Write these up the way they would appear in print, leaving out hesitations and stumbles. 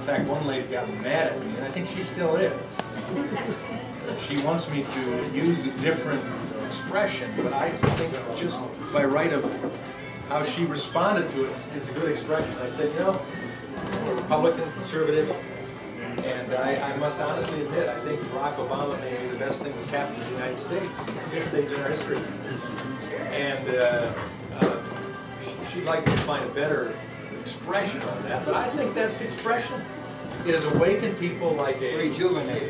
In fact, one lady got mad at me, and I think she still is. She wants me to use a different expression, but I think just by right of how she responded to it is a good expression. I said, you know, I'm a Republican, conservative, and I must honestly admit, I think Barack Obama may be the best thing that's happened in the United States at this stage in our history. And she'd like to find a better expression on that, but I think that's the expression. It has awakened people like a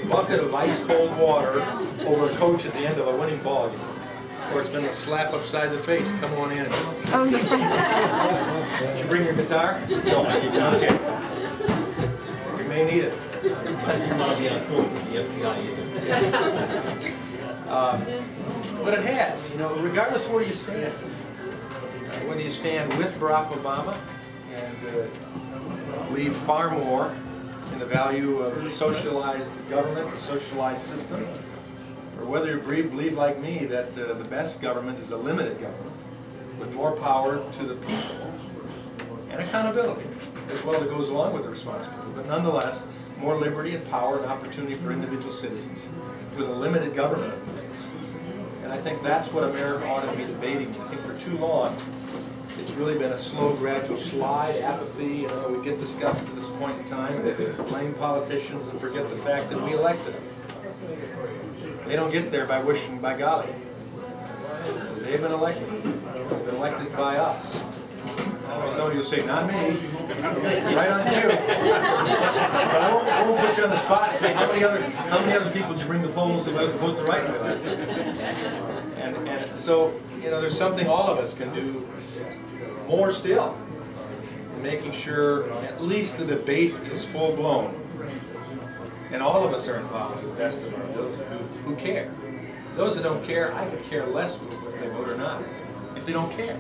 bucket of ice-cold water over a coach at the end of a winning ball game. Or it's been a slap upside the face. Come on in. Oh, yeah. Did you bring your guitar? No, I did not. Okay. You may need it. But it has, you know, regardless of where you stand. Whether you stand with Barack Obama and believe far more in the value of socialized government, a socialized system, or whether you believe like me that the best government is a limited government with more power to the people and accountability as well that goes along with the responsibility, but nonetheless more liberty and power and opportunity for individual citizens with a limited government in place. And I think that's what America ought to be debating. I think for too long it's really been a slow, gradual slide, apathy. You know, we get disgusted at this point in time, blame politicians and forget the fact that we elected them. They don't get there by wishing, by golly. They've been elected. They've been elected by us. Some of you will say, not me. Right on cue. But I won't put you on the spot and say, how many other people did you bring the polls that vote the right way last time? And so, you know, there's something all of us can do more still, making sure at least the debate is full-blown. And all of us are involved to the best of our ability who care. Those that don't care, I could care less if they vote or not, if they don't care.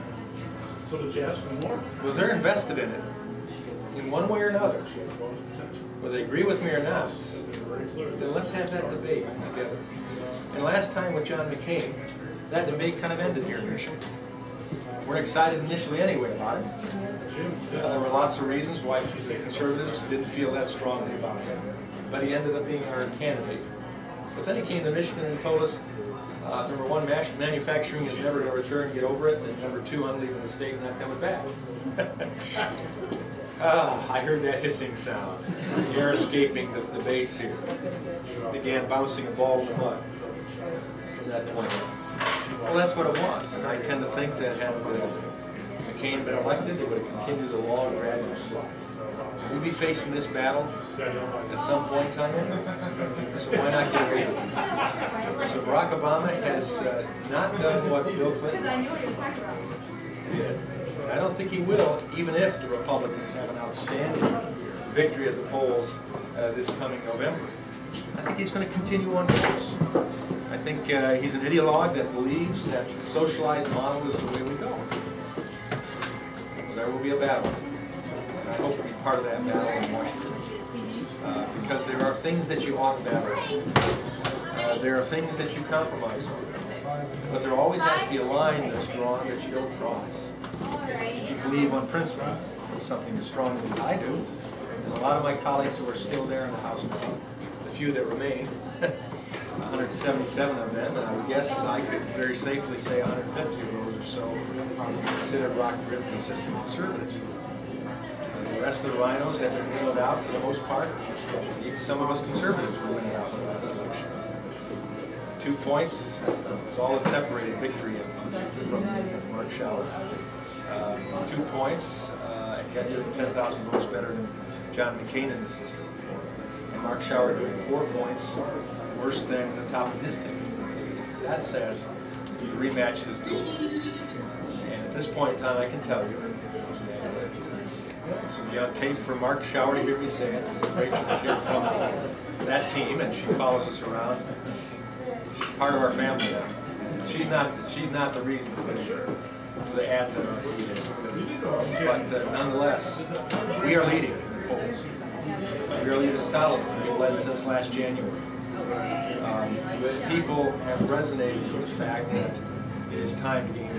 So did you ask for more? Well, they're invested in it, in one way or another. Whether they agree with me or not, then let's have that debate together. And last time with John McCain, that debate kind of ended here in Michigan. We're excited initially anyway about it. There were lots of reasons why the conservatives didn't feel that strongly about him. But he ended up being our candidate. But then he came to Michigan and told us, number one, manufacturing is never going to return, get over it. And number two, I'm leaving the state and not coming back. I heard that hissing sound. The air escaping the base here. Began bouncing a ball in the mud from that point on. Well, that's what it was. And I tend to think that had McCain been elected, it would have continued the long, gradual slide. We'll be facing this battle at some point in time, so why not get ready? So Barack Obama has not done what Bill Clinton did. I don't think he will, even if the Republicans have an outstanding victory at the polls this coming November. I think he's going to continue on course. I think he's an ideologue that believes that the socialized model is the way we go. Well, there will be a battle. I hope to be part of that battle in Washington. Because there are things that you ought to battle. There are things that you compromise on. But there always has to be a line that's drawn that you don't cross. If you believe on principle, something as strongly as I do, and a lot of my colleagues who are still there in the House now, the few that remain, 177 of them, and I would guess I could very safely say 150 of those or so considered rock-ribbed consistent conservatives. The rest of the rhinos have been wheeled out for the most part. Even some of us conservatives were wheeled out in the last election. 2 points was all that separated victory from Mark Schauer. 2 points, he got nearly 10,000 votes better than John McCain in this district. And Mark Schauer doing 4 points worse than the top of his team in this district. That says the rematch is due. And at this point in time, I can tell you, this will be on tape for Mark Schauer to hear me say it. Rachel is here from that team, and she follows us around. She's part of our family now. She's not the reason for the ads that are on TV. But nonetheless, we are leading in the polls. We are leading solidly. We've led since last January. People have resonated with the fact that it is time to gain